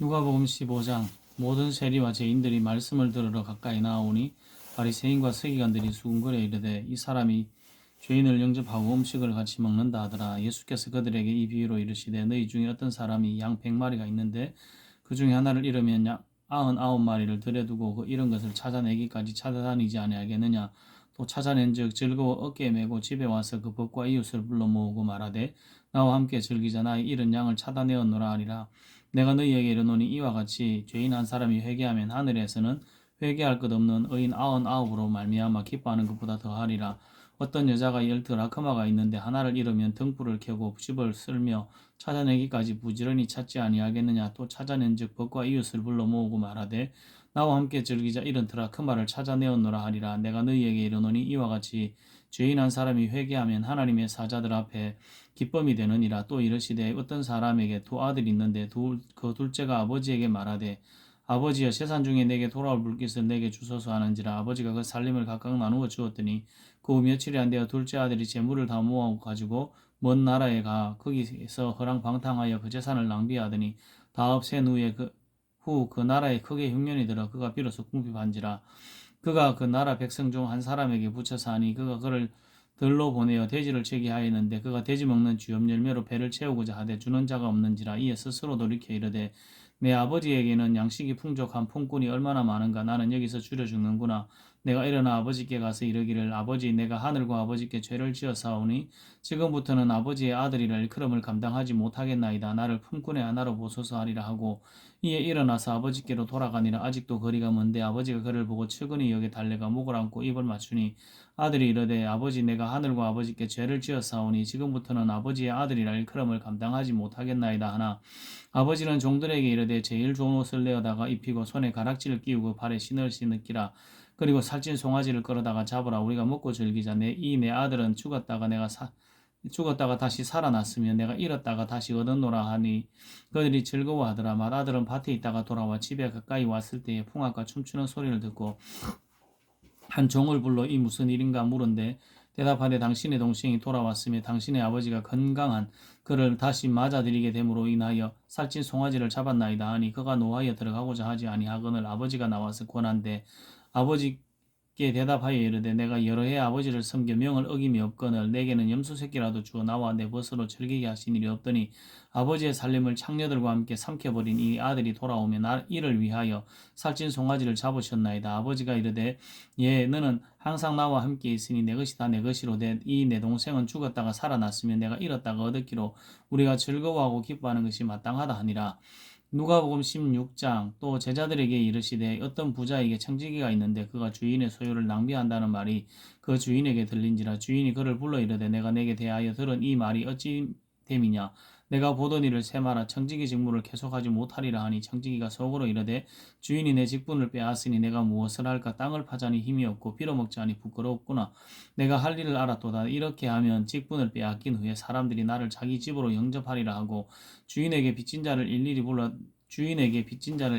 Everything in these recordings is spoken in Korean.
누가복음 15장. 모든 세리와 죄인들이 말씀을 들으러 가까이 나오니 바리새인과 서기관들이 수군거려 이르되 이 사람이 죄인을 영접하고 음식을 같이 먹는다 하더라. 예수께서 그들에게 이 비유로 이르시되 너희 중에 어떤 사람이 양 100마리가 있는데 그 중에 하나를 잃으면 양 99마리를 들여두고 그 잃은 것을 찾아내기까지 찾아다니지 아니하겠느냐. 또 찾아낸즉 즐거워 어깨에 메고 집에 와서 그 벗과 이웃을 불러 모으고 말하되 나와 함께 즐기자. 나의 잃은 양을 찾아내었노라 하리라. 내가 너희에게 이르노니 이와 같이 죄인 한 사람이 회개하면 하늘에서는 회개할 것 없는 의인 99으로 말미암아 기뻐하는 것보다 더하리라. 어떤 여자가 10드라크마가 있는데 하나를 잃으면 등불을 켜고 집을 쓸며 찾아내기까지 부지런히 찾지 아니하겠느냐. 또 찾아낸즉 벗과 이웃을 불러 모으고 말하되 나와 함께 즐기자. 이런 드라크마를 찾아내었노라 하리라. 내가 너희에게 이르노니 이와 같이 죄인 한 사람이 회개하면 하나님의 사자들 앞에 기쁨이 되느니라. 또 이르시되 어떤 사람에게 두 아들이 있는데 그 둘째가 아버지에게 말하되 아버지여 재산 중에 내게 돌아올 물깃을 내게 주소서 하는지라. 아버지가 그 살림을 각각 나누어 주었더니 그 후 며칠이 안 되어 둘째 아들이 재물을 다 모아 가지고 먼 나라에 가 거기서 허랑방탕하여 그 재산을 낭비하더니 다 없앤 후에 그 나라에 크게 흉년이 들어 그가 비로소 궁핍한지라. 그가 그 나라 백성 중 한 사람에게 붙여서 하니 그가 그를 들로 보내어 돼지를 치게 하였는데 그가 돼지 먹는 쥐염 열매로 배를 채우고자 하되 주는 자가 없는지라. 이에 스스로 돌이켜 이르되 내 아버지에게는 양식이 풍족한 품꾼이 얼마나 많은가. 나는 여기서 줄여 죽는구나. 내가 일어나 아버지께 가서 이르기를 아버지 내가 하늘과 아버지께 죄를 지었사오니 지금부터는 아버지의 아들이라 일컬음을 감당하지 못하겠나이다. 나를 품꾼의 하나로 보소서 하리라 하고 이에 일어나서 아버지께로 돌아가니라. 아직도 거리가 먼데 아버지가 그를 보고 측은히 여겨 달래가 목을 안고 입을 맞추니 아들이 이르되 아버지 내가 하늘과 아버지께 죄를 지었사오니 지금부터는 아버지의 아들이라 일컬음을 감당하지 못하겠나이다 하나 아버지는 종들에게 이르되 제일 좋은 옷을 내어다가 입히고 손에 가락지를 끼우고 발에 신을 신으키라. 그리고 살찐 송아지를 끌어다가 잡으라. 우리가 먹고 즐기자. 내 아들은 죽었다가 다시 살아났으며 내가 잃었다가 다시 얻었노라 하니 그들이 즐거워하더라. 맏아들은 밭에 있다가 돌아와 집에 가까이 왔을 때에 풍악과 춤추는 소리를 듣고 한 종을 불러 이 무슨 일인가 물은데 대답하되 당신의 동생이 돌아왔으며 당신의 아버지가 건강한 그를 다시 맞아들이게 됨으로 인하여 살찐 송아지를 잡았나이다 하니 그가 노하여 들어가고자 하지 아니하거늘 아버지가 나와서 권한대 아버지께 대답하여 이르되 내가 여러 해 아버지를 섬겨 명을 어김이 없거늘 내게는 염소 새끼라도 주어 나와 내 벗으로 즐기게 하신 일이 없더니 아버지의 살림을 창녀들과 함께 삼켜버린 이 아들이 돌아오며 이를 위하여 살찐 송아지를 잡으셨나이다. 아버지가 이르되 예 너는 항상 나와 함께 있으니 내 것이 다 내 것이로 이 내 동생은 죽었다가 살아났으며 내가 잃었다가 얻었기로 우리가 즐거워하고 기뻐하는 것이 마땅하다 하니라. 누가복음 16장. 또 제자들에게 이르시되 어떤 부자에게 청지기가 있는데 그가 주인의 소유를 낭비한다는 말이 그 주인에게 들린지라. 주인이 그를 불러 이르되 내가 내게 대하여 들은 이 말이 어찌 됨이냐. 내가 보던 일을 세마라. 청지기 직무를 계속하지 못하리라 하니 청지기가 속으로 이르되 주인이 내 직분을 빼앗으니 내가 무엇을 할까. 땅을 파자니 힘이 없고 빌어먹자니 부끄럽구나. 내가 할 일을 알았도다. 이렇게 하면 직분을 빼앗긴 후에 사람들이 나를 자기 집으로 영접하리라 하고 주인에게 빚진 자를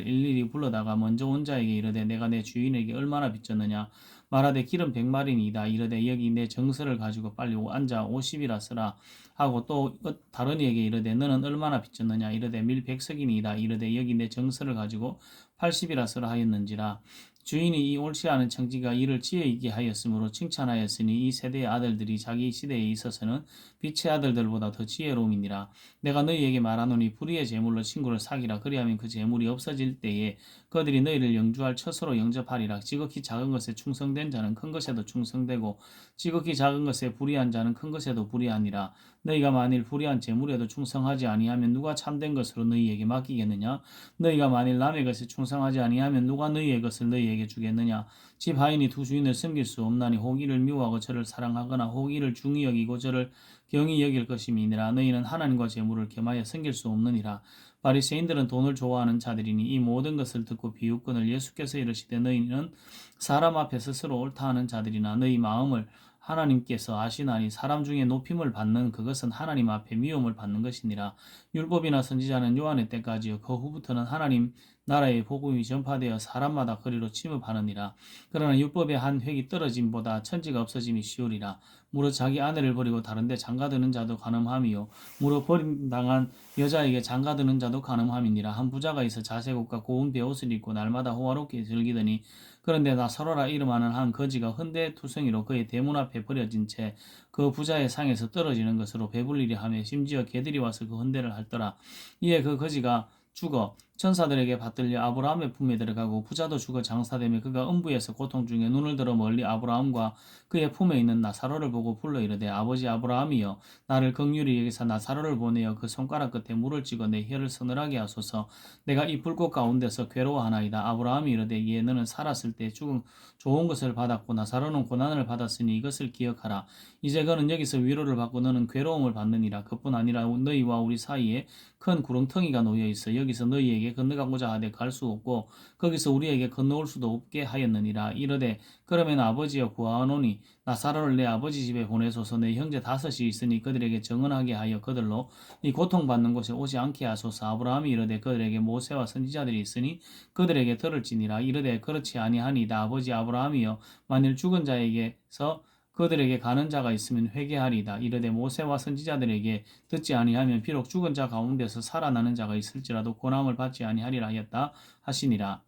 일일이 불러다가 먼저 온 자에게 이르되 내가 내 주인에게 얼마나 빚졌느냐. 말하되 기름 100마리니이다. 이르되 여기 내 정서를 가지고 빨리 앉아 50이라 쓰라 하고 또 다른 이에게 이르되 너는 얼마나 빚졌느냐. 이르되 밀 100석이니이다. 이르되 여기 내 정서를 가지고 80이라 쓰라 하였는지라. 주인이 이 옳지 않은 청지가 이를 지혜 있게 하였으므로 칭찬하였으니 이 세대의 아들들이 자기 시대에 있어서는 빛의 아들들보다 더 지혜로움이니라. 내가 너희에게 말하노니 불의의 제물로 친구를 사기라. 그리하면 그 제물이 없어질 때에 그들이 너희를 영주할 처소로 영접하리라. 지극히 작은 것에 충성된 자는 큰 것에도 충성되고 지극히 작은 것에 불의한 자는 큰 것에도 불의하니라. 너희가 만일 불의한 제물에도 충성하지 아니하면 누가 참된 것으로 너희에게 맡기겠느냐. 너희가 만일 남의 것에 충성하지 아니하면 누가 너희의 것을 너희에게 주겠느냐. 집 하인이 두 주인을 섬길 수 없나니 혹 이를 미워하고 저를 사랑하거나 혹 이를 중히 여기고 저를 경히 여길 것임이니라. 너희는 하나님과 재물을 겸하여 섬길 수 없느니라. 바리새인들은 돈을 좋아하는 자들이니 이 모든 것을 듣고 비웃거늘 예수께서 이르시되 너희는 사람 앞에 스스로 옳다 하는 자들이나 너희 마음을 하나님께서 아시나니 사람 중에 높임을 받는 그것은 하나님 앞에 미움을 받는 것이니라. 율법이나 선지자는 요한의 때까지요. 그 후부터는 하나님 나라의 복음이 전파되어 사람마다 그리로 침입하느니라. 그러나 율법의 한 획이 떨어짐보다 천지가 없어짐이 쉬우리라. 무릇 자기 아내를 버리고 다른데 장가드는 자도 간음함이요 무릇 버림당한 여자에게 장가드는 자도 간음함이니라. 한 부자가 있어 자색옷과 고운 베옷을 입고 날마다 호화롭게 즐기더니 그런데 나사로라 이름하는 한 거지가 흔대투성이로 그의 대문 앞에 버려진 채 그 부자의 상에서 떨어지는 것으로 배불리려 하며 심지어 개들이 와서 그 흔대를 핥더라. 이에 그 거지가 죽어 천사들에게 받들려 아브라함의 품에 들어가고 부자도 죽어 장사되며 그가 음부에서 고통 중에 눈을 들어 멀리 아브라함과 그의 품에 있는 나사로를 보고 불러 이르되 아버지 아브라함이여 나를 긍휼히 여기사 나사로를 보내어 그 손가락 끝에 물을 찍어 내 혀를 서늘하게 하소서. 내가 이 불꽃 가운데서 괴로워하나이다. 아브라함이 이르되 이에 너는 살았을 때 죽은 좋은 것을 받았고 나사로는 고난을 받았으니 이것을 기억하라. 이제 그는 여기서 위로를 받고 너는 괴로움을 받느니라. 그뿐 아니라 너희와 우리 사이에 큰 구렁텅이가 놓여 있어 여기서 너희에게 건너가고자 하되 갈 수 없고 거기서 우리에게 건너올 수도 없게 하였느니라. 이르되 그러면 아버지여 구하노니 나사로를 내 아버지 집에 보내소서. 내 형제 5이 있으니 그들에게 정언하게 하여 그들로 이 고통받는 곳에 오지 않게 하소서. 아브라함이 이르되 그들에게 모세와 선지자들이 있으니 그들에게 들을지니라. 이르되 그렇지 아니하니이다. 아버지 아브라함이여 만일 죽은 자에게서 그들에게 가는 자가 있으면 회개하리이다. 이르되 모세와 선지자들에게 듣지 아니하면 비록 죽은 자 가운데서 살아나는 자가 있을지라도 고난을 받지 아니하리라 하였다 하시니라.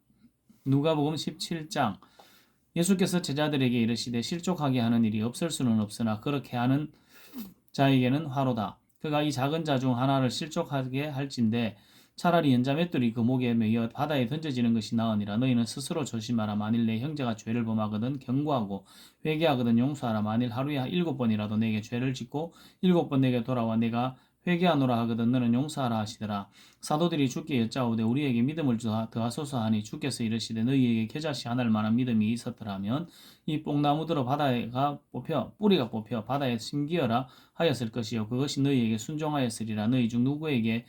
누가복음 17장. 예수께서 제자들에게 이르시되 실족하게 하는 일이 없을 수는 없으나 그렇게 하는 자에게는 화로다. 그가 이 작은 자 중 하나를 실족하게 할진대 차라리 연자 맷돌이 그 목에 매여 바다에 던져지는 것이 나으니라. 너희는 스스로 조심하라. 만일 내 형제가 죄를 범하거든 경고하고 회개하거든 용서하라. 만일 하루에 7번이라도 내게 죄를 짓고 7번 내게 돌아와 내가 회개하노라 하거든 너는 용서하라 하시더라. 사도들이 주께 여짜오되 우리에게 믿음을 더하소서 하니 주께서 이르시되 너희에게 겨자씨 하나를 만한 믿음이 있었더라면 이 뽕나무들어 바다가 뿌리가 뽑혀 바다에 심기어라 하였을 것이요 그것이 너희에게 순종하였으리라. 너희 중 누구에게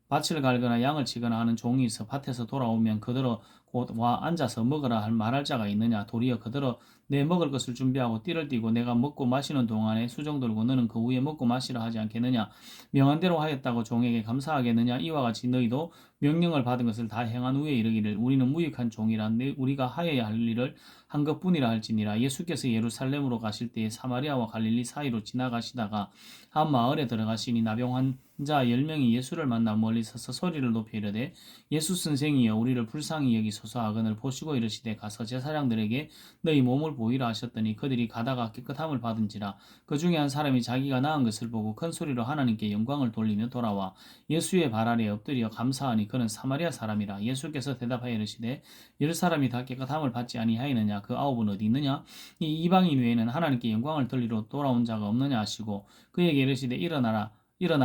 밭을 갈거나 양을 치거나 하는 종이 있어 밭에서 돌아오면 그대로 곧 와 앉아서 먹으라 말할 자가 있느냐. 도리어 그대로 내 먹을 것을 준비하고 띠를 띠고 내가 먹고 마시는 동안에 수종 들고 너는 그 후에 먹고 마시라 하지 않겠느냐. 명한 대로 하였다고 종에게 감사하겠느냐. 이와 같이 너희도 명령을 받은 것을 다 행한 후에 이르기를 우리는 무익한 종이라 우리가 하여야 할 일을 한 것뿐이라 할지니라. 예수께서 예루살렘으로 가실 때에 사마리아와 갈릴리 사이로 지나가시다가 한 마을에 들어가시니 나병 환자 10명이 예수를 만나 멀리 서서 소리를 높여 이르되 예수 선생이여 우리를 불쌍히 여기소서 하거늘 보시고 이르시되 가서 제사장들에게 너희 몸을 보이라 하셨더니 그들이 가다가 깨끗함을 받은지라. 그 중에 한 사람이 자기가 나은 것을 보고 큰 소리로 하나님께 영광을 돌리며 돌아와 예수의 발 아래에 엎드려 감사하니 그는 사마리아 사람이라. 예수께서 대답하여 이르시되 10사람이 다 깨끗함을 받지 아니하였느냐. 그 9은 어디 있느냐. 이 이방인 외에는 하나님께 영광을 돌리러 돌아온 자가 없느냐 하시고 그에게 이르시되 일어나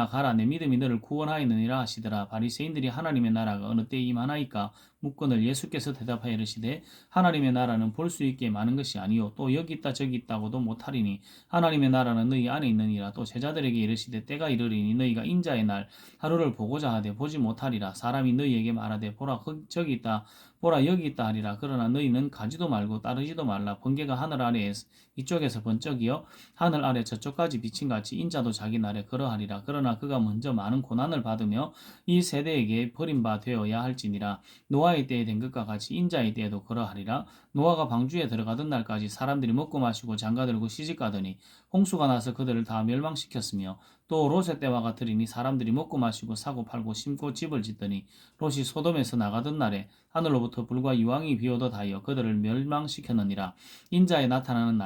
가라 내 믿음이 너를 구원하였느니라 하시더라. 바리새인들이 하나님의 나라가 어느 때에 임하나이까 묻거늘 예수께서 대답하여 이르시되 하나님의 나라는 볼 수 있게 많은 것이 아니요 또 여기 있다 저기 있다고도 못하리니 하나님의 나라는 너희 안에 있느니라. 또 제자들에게 이르시되 때가 이르리니 너희가 인자의 날 하루를 보고자 하되 보지 못하리라. 사람이 너희에게 말하되 보라 저기 있다 보라 여기 있다 하리라. 그러나 너희는 가지도 말고 따르지도 말라. 번개가 하늘 아래 이쪽에서 번쩍이어 하늘 아래 저쪽까지 비친 같이 인자도 자기 날에 그러하리라. 그러나 그가 먼저 많은 고난을 받으며 이 세대에게 버림바 되어야 할지니라. 노아의 때에 된 것과 같이 인자의 때에도 그러하리라. 노아가 방주에 들어가던 날까지 사람들이 먹고 마시고 장가들고 시집가더니 홍수가 나서 그들을 다 멸망시켰으며 또 롯의 때와 같으리니 사람들이 먹고 마시고 사고 팔고 심고 집을 짓더니 롯이 소돔에서 나가던 날에 하늘로부터 불과 유황이 비오듯하여 그들을 멸망시켰느니라. 인자가 나타나는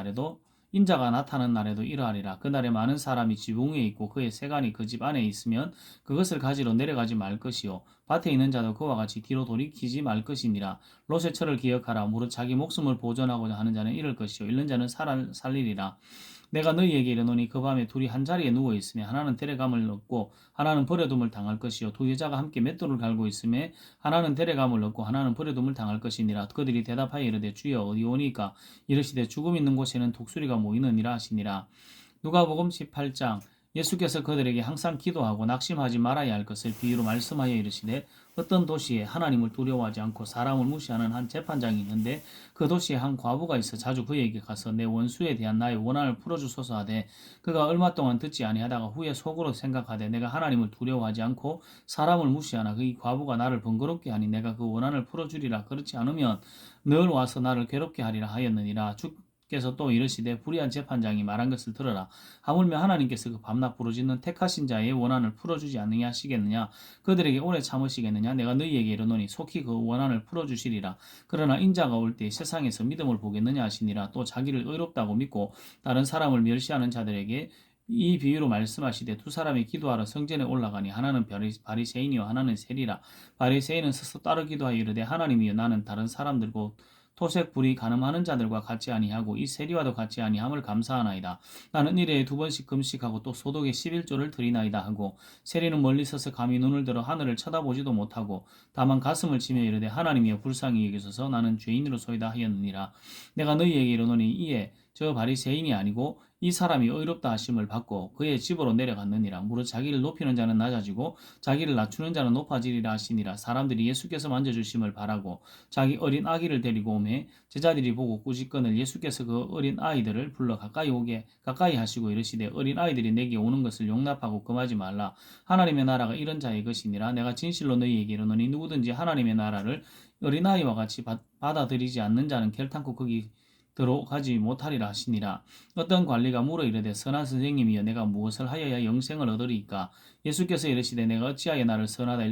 날에도 이러하리라. 그날에 많은 사람이 지붕 위에 있고 그의 세간이 그 집 안에 있으면 그것을 가지러 내려가지 말 것이요 밭에 있는 자도 그와 같이 뒤로 돌이키지 말 것이니라. 롯의 철을 기억하라. 무릇 자기 목숨을 보존하고자 하는 자는 잃을 것이요 잃는 자는 살리리라. 내가 너희에게 이르노니 그 밤에 둘이 한 자리에 누워 있으며 하나는 데려감을 얻고 하나는 버려둠을 당할 것이요 두 여자가 함께 맷돌을 갈고 있으며 하나는 데려감을 얻고 하나는 버려둠을 당할 것이니라. 그들이 대답하여 이르되 주여 어디 오니까. 이르시되 죽음 있는 곳에는 독수리가 모이느니라 하시니라. 누가복음 18장. 예수께서 그들에게 항상 기도하고 낙심하지 말아야 할 것을 비유로 말씀하여 이르시되 어떤 도시에 하나님을 두려워하지 않고 사람을 무시하는 한 재판장이 있는데 그 도시에 한 과부가 있어 자주 그에게 가서 내 원수에 대한 나의 원한을 풀어주소서 하되 그가 얼마 동안 듣지 아니하다가 후에 속으로 생각하되 내가 하나님을 두려워하지 않고 사람을 무시하나 그 이 과부가 나를 번거롭게 하니 내가 그 원한을 풀어주리라. 그렇지 않으면 늘 와서 나를 괴롭게 하리라 하였느니라. 주께서 또 이르시되 불의한 재판장이 말한 것을 들어라. 하물며 하나님께서 그 밤낮 부르짖는 택하신 자의 원한을 풀어주지 않느냐 하시겠느냐. 그들에게 오래 참으시겠느냐. 내가 너희에게 이르노니 속히 그 원한을 풀어주시리라. 그러나 인자가 올 때 세상에서 믿음을 보겠느냐 하시니라. 또 자기를 의롭다고 믿고 다른 사람을 멸시하는 자들에게 이 비유로 말씀하시되 두 사람이 기도하러 성전에 올라가니 하나는 바리새인이요 하나는 세리라. 바리새인은 스스로 따르 기도하여 이르되 하나님이여 나는 다른 사람들고 토색 불이 가늠하는 자들과 같지 아니하고 이 세리와도 같지 아니함을 감사하나이다. 나는 일회에 2번씩 금식하고 또 소독에 11조를 드리나이다 하고 세리는 멀리 서서 감히 눈을 들어 하늘을 쳐다보지도 못하고 다만 가슴을 치며 이르되 하나님이여 불쌍히 여기소서 나는 죄인으로소이다 하였느니라. 내가 너희에게 이르노니 이에 저 바리새인이 아니고 이 사람이 의롭다 하심을 받고 그의 집으로 내려갔느니라. 무릇 자기를 높이는 자는 낮아지고 자기를 낮추는 자는 높아지리라 하시니라. 사람들이 예수께서 만져주심을 바라고 자기 어린 아기를 데리고 오매 제자들이 보고 꾸짖거늘 예수께서 그 어린 아이들을 불러 가까이 하시고 이르시되 어린 아이들이 내게 오는 것을 용납하고 금하지 말라. 하나님의 나라가 이런 자의 것이니라. 내가 진실로 너희에게 이르노니 누구든지 하나님의 나라를 어린아이와 같이 받아들이지 않는 자는 결탄코 거기 들어가지 못하리라 하시니라. 어떤 관리가 물어 이르되 선한 선생님이여 내가 무엇을 하여야 영생을 얻으리이까. 예수께서 이르시되 내가 어찌하여 나를 선하다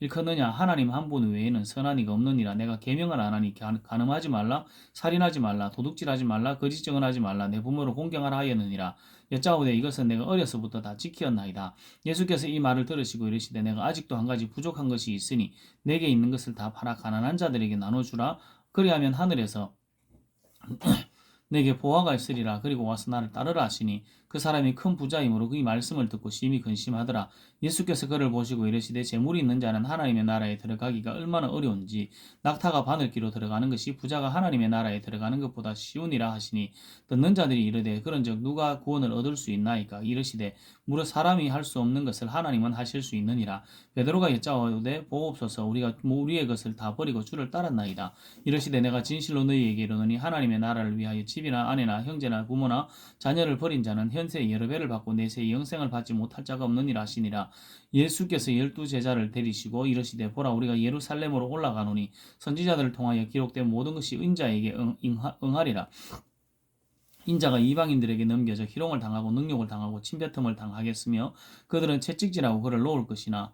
일컫느냐. 하나님 한 분 외에는 선한 이가 없느니라. 내가 계명을 안 하니 간음하지 말라, 살인하지 말라, 도둑질하지 말라, 거짓 증언하지 말라, 내 부모를 공경하라 하였느니라. 여짜오되 이것은 내가 어려서부터 다 지키었나이다. 예수께서 이 말을 들으시고 이르시되 내가 아직도 한 가지 부족한 것이 있으니 내게 있는 것을 다 팔아 가난한 자들에게 나눠주라. 그리하면 하늘에서 내게 보화가 있으리라. 그리고 와서 나를 따르라 하시니 그 사람이 큰 부자이므로 그의 말씀을 듣고 심히 근심하더라. 예수께서 그를 보시고 이르시되 재물이 있는 자는 하나님의 나라에 들어가기가 얼마나 어려운지 낙타가 바늘기로 들어가는 것이 부자가 하나님의 나라에 들어가는 것보다 쉬우니라 하시니 듣는 자들이 이르되 그런즉 누가 구원을 얻을 수 있나이까. 이르시되 무릇 사람이 할 수 없는 것을 하나님은 하실 수 있느니라. 베드로가 여짜오되 보옵소서 우리가 우리의 것을 다 버리고 주를 따랐나이다. 이르시되 내가 진실로 너희에게 이르노니 하나님의 나라를 위하여 집이나 아내나 형제나 부모나 자녀를 버린 자는 현세에 여러 배를 받고 내세에 영생을 받지 못할 자가 없느니라 하시니라. 예수께서 12제자를 데리시고 이르시되 보라 우리가 예루살렘으로 올라가노니 선지자들을 통하여 기록된 모든 것이 인자에게 응하리라. 인자가 이방인들에게 넘겨져 희롱을 당하고 능욕을 당하고 침뱉음을 당하겠으며 그들은 채찍질하고 그를 놓을 것이나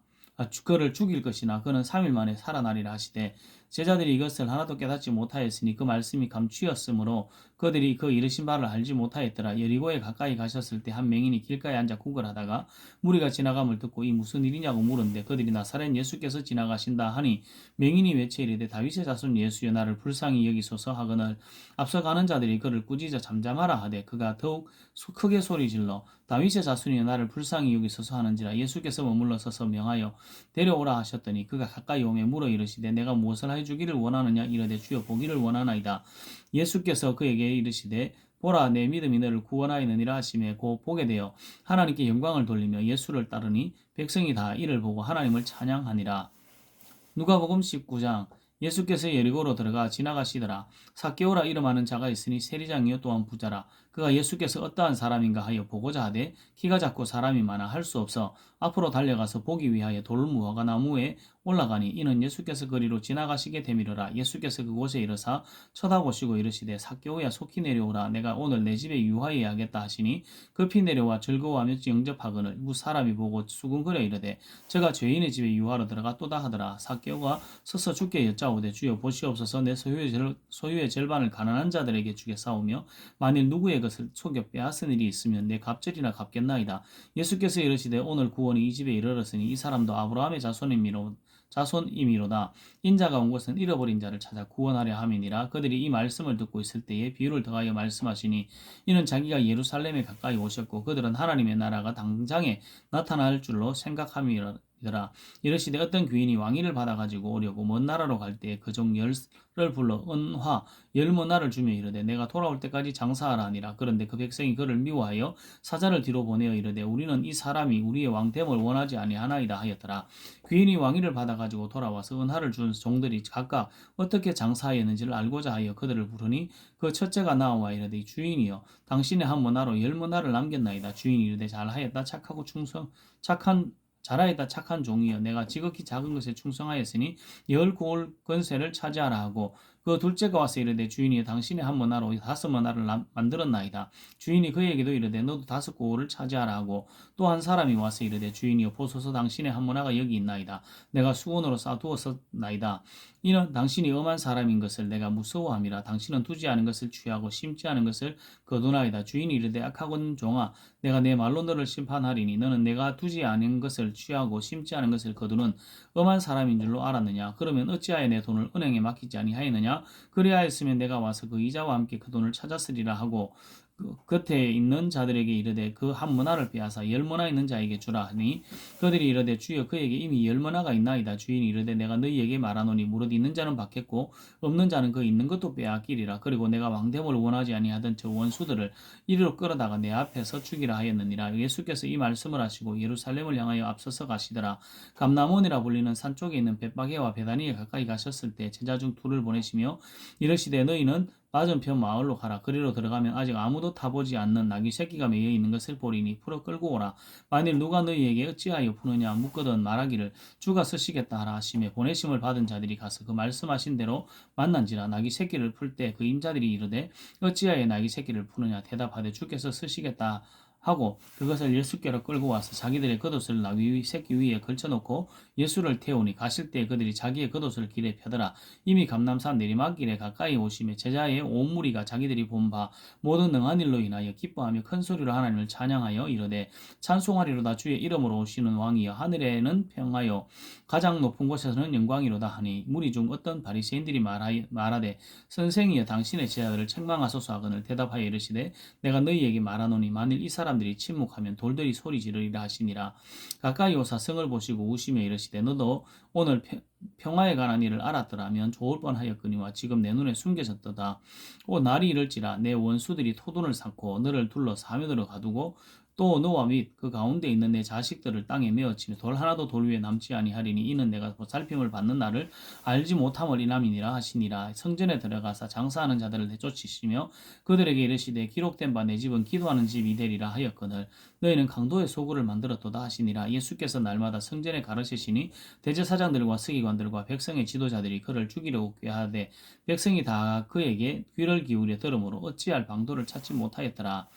그를 죽일 것이나 그는 3일 만에 살아나리라 하시되 제자들이 이것을 하나도 깨닫지 못하였으니 그 말씀이 감추었으므로 그들이 그 이르신 바를 알지 못하였더라. 여리고에 가까이 가셨을 때 한 맹인이 길가에 앉아 구걸하다가 무리가 지나감을 듣고 이 무슨 일이냐고 물은데 그들이 나사렛 예수께서 지나가신다 하니 맹인이 외쳐 이르되 다윗의 자손 예수여 나를 불쌍히 여기소서 하거늘 앞서가는 자들이 그를 꾸짖어 잠잠하라 하되 그가 더욱 크게 소리질러 다윗의 자손이여 나를 불쌍히 여기소서 하는지라. 예수께서 머물러 서서 명하여 데려오라 하셨더니 그가 가까이 오매 물어 이르시되 내가 무엇을 하여 주기를 원하느냐. 이르되 주여 보기를 원하나이다. 예수께서 그에게 이르시되 보라 내 믿음이 너를 구원하였느니라 하시매 곧 보게 되어 하나님께 영광을 돌리며 예수를 따르니 백성이 다 이를 보고 하나님을 찬양하니라. 누가복음 19장. 예수께서 여리고로 들어가 지나가시더라. 삭개오라 이름하는 자가 있으니 세리장이요 또한 부자라. 그가 예수께서 어떠한 사람인가 하여 보고자 하되 키가 작고 사람이 많아 할 수 없어 앞으로 달려가서 보기 위하여 돌무화과 나무에 올라가니 이는 예수께서 거리로 지나가시게 되밀어라. 예수께서 그곳에 이르사 쳐다보시고 이르시되 삭개오야 속히 내려오라. 내가 오늘 내 집에 유하여야겠다 하시니 급히 내려와 즐거워하며 영접하거늘 무 사람이 보고 수군거려 이르되 저가 죄인의 집에 유하러 들어갔도다 하더라. 삭개오가 서서 주께 여짜오되 주여 보시옵소서 내 소유의 절반을 가난한 자들에게 주겠사오며 만일 누구의 것을 속여 빼앗은 일이 있으면 내 갑절이나 갚겠나이다. 예수께서 이르시되 오늘 구원이 이 집에 이르렀으니 이 사람도 아브라함의 자손이미로다. 인자가 온 것은 잃어버린 자를 찾아 구원하려 함이니라. 그들이 이 말씀을 듣고 있을 때에 비유를 더하여 말씀하시니 이는 자기가 예루살렘에 가까이 오셨고 그들은 하나님의 나라가 당장에 나타날 줄로 생각함이라. 이더라. 이르시되 어떤 귀인이 왕위를 받아가지고 오려고 먼 나라로 갈 때 그 종 열을 불러 은화 열문화를 주며 이르되 내가 돌아올 때까지 장사하라 하니라. 그런데 그 백성이 그를 미워하여 사자를 뒤로 보내어 이르되 우리는 이 사람이 우리의 왕됨을 원하지 아니하나이다 하였더라. 귀인이 왕위를 받아가지고 돌아와서 은하를 준 종들이 각각 어떻게 장사하였는지를 알고자 하여 그들을 부르니 그 첫째가 나와 이르되 주인이여 당신의 한 문화로 열 문화를 남겼나이다. 주인이 이르되 잘하였다 잘하였다 착한 종이여 내가 지극히 작은 것에 충성하였으니 열 고을 권세를 차지하라 하고 그 둘째가 와서 이르되 주인이 당신의 한 문화로 다섯 문화를 만들었나이다. 주인이 그에게도 이르되 너도 다섯 고을을 차지하라 하고 또 한 사람이 와서 이르되 주인이여 보소서 당신의 한 문화가 여기 있나이다. 내가 수건으로 싸두었나이다. 이는 당신이 엄한 사람인 것을 내가 무서워함이라. 당신은 두지 않은 것을 취하고 심지 않은 것을 거두나이다. 주인이 이르되 악하군 종아 내가 내 말로 너를 심판하리니 너는 내가 두지 않은 것을 취하고 심지 않은 것을 거두는 엄한 사람인 줄로 알았느냐. 그러면 어찌하여 내 돈을 은행에 맡기지 아니하였느냐. 그리하였으면 내가 와서 그 이자와 함께 그 돈을 찾았으리라 하고 그 곁에 있는 자들에게 이르되 그 한 문화를 빼앗아 열 문화 있는 자에게 주라 하니 그들이 이르되 주여 그에게 이미 열 문화가 있나이다. 주인이 이르되 내가 너희에게 말하노니 무릇 있는 자는 받겠고 없는 자는 그 있는 것도 빼앗기리라. 그리고 내가 왕됨을 원하지 아니하던 저 원수들을 이리로 끌어다가 내 앞에서 죽이라 하였느니라. 예수께서 이 말씀을 하시고 예루살렘을 향하여 앞서서 가시더라. 감람원이라 불리는 산 쪽에 있는 벳바게와 베다니에 가까이 가셨을 때 제자 중 둘을 보내시며 이르시되 너희는 맞은편 마을로 가라. 그리로 들어가면 아직 아무도 타보지 않는 나귀 새끼가 매여 있는 것을 보리니 풀어 끌고 오라. 만일 누가 너희에게 어찌하여 푸느냐 묻거든 말하기를 주가 쓰시겠다 하라 하시매 보내심을 받은 자들이 가서 그 말씀하신 대로 만난지라. 나귀 새끼를 풀 때 그 임자들이 이르되 어찌하여 나귀 새끼를 푸느냐 대답하되 주께서 쓰시겠다 하고 그것을 예수께로 끌고 와서 자기들의 겉옷을 나귀 새끼 위에 걸쳐놓고 예수를 태우니 가실 때 그들이 자기의 겉옷을 길에 펴더라. 이미 감람산 내리막길에 가까이 오시며 제자의 온 무리가 자기들이 본 바 모든 능한 일로 인하여 기뻐하며 큰 소리로 하나님을 찬양하여 이르되 찬송하리로다 주의 이름으로 오시는 왕이여 하늘에는 평하여 가장 높은 곳에서는 영광이로다 하니 무리 중 어떤 바리새인들이 말하되 선생이여 당신의 제자들을 책망하소서 하거늘 대답하여 이르시되 내가 너희에게 말하노니 만일 이 사람들이 침묵하면 돌들이 소리 지르리라 하시니라. 가까이 오사 성을 보시고 우시며 이르시되 너도 오늘 평화에 관한 일을 알았더라면 좋을 뻔하였거니와 지금 내 눈에 숨겨졌도다. 날이 이를지라 내 원수들이 토둔을 쌓고 너를 둘러 사면으로 가두고 또 너와 및 그 가운데 있는 내 자식들을 땅에 메어치며 돌 하나도 돌 위에 남지 아니하리니 이는 내가 보살핌을 받는 날을 알지 못함을 이남이니라 하시니라. 성전에 들어가사 장사하는 자들을 내쫓으시며 그들에게 이르시되 기록된 바 내 집은 기도하는 집이 되리라 하였거늘 너희는 강도의 소굴을 만들었도다 하시니라. 예수께서 날마다 성전에 가르치시니 대제사장들과 서기관들과 백성의 지도자들이 그를 죽이려고 꾀하되 백성이 다 그에게 귀를 기울여 들으므로 어찌할 방도를 찾지 못하였더라.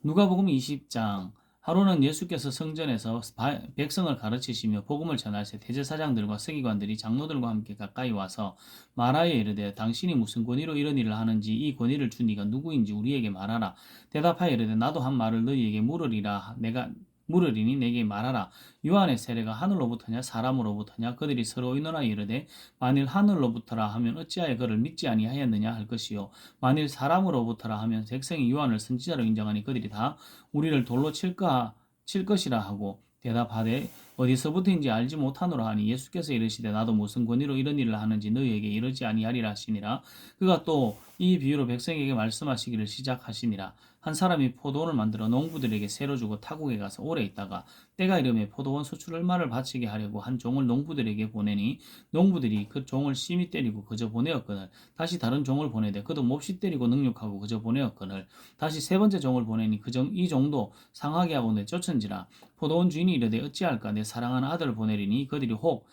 누가복음 20장 하루는 예수께서 성전에서 백성을 가르치시며 복음을 전하실 대제사장들과 서기관들이 장로들과 함께 가까이 와서 말하여 이르되 당신이 무슨 권위로 이런 일을 하는지 이 권위를 준 이가 누구인지 우리에게 말하라. 대답하여 이르되 나도 한 말을 너희에게 물으리니 내게 말하라. 요한의 세례가 하늘로부터냐 사람으로부터냐. 그들이 서로 의논하여 이르되 만일 하늘로부터라 하면 어찌하여 그를 믿지 아니하였느냐 할 것이요 만일 사람으로부터라 하면 백성이 요한을 선지자로 인정하니 그들이 다 우리를 돌로 칠 것이라 하고 대답하되 어디서부터인지 알지 못하노라 하니 예수께서 이르시되 나도 무슨 권위로 이런 일을 하는지 너희에게 이르지 아니하리라 하시니라. 그가 또 이 비유로 백성에게 말씀하시기를 시작하시니라. 한 사람이 포도원을 만들어 농부들에게 새로 주고 타국에 가서 오래 있다가 때가 이르매 포도원 수출 얼마를 바치게 하려고 한 종을 농부들에게 보내니 농부들이 그 종을 심히 때리고 그저 보내었거늘 다시 다른 종을 보내되 그도 몹시 때리고 능욕하고 그저 보내었거늘 다시 세 번째 종을 보내니 이 종도 상하게 하고 내쫓은지라. 포도원 주인이 이르되 어찌할까 내 사랑하는 아들을 보내리니 그들이 혹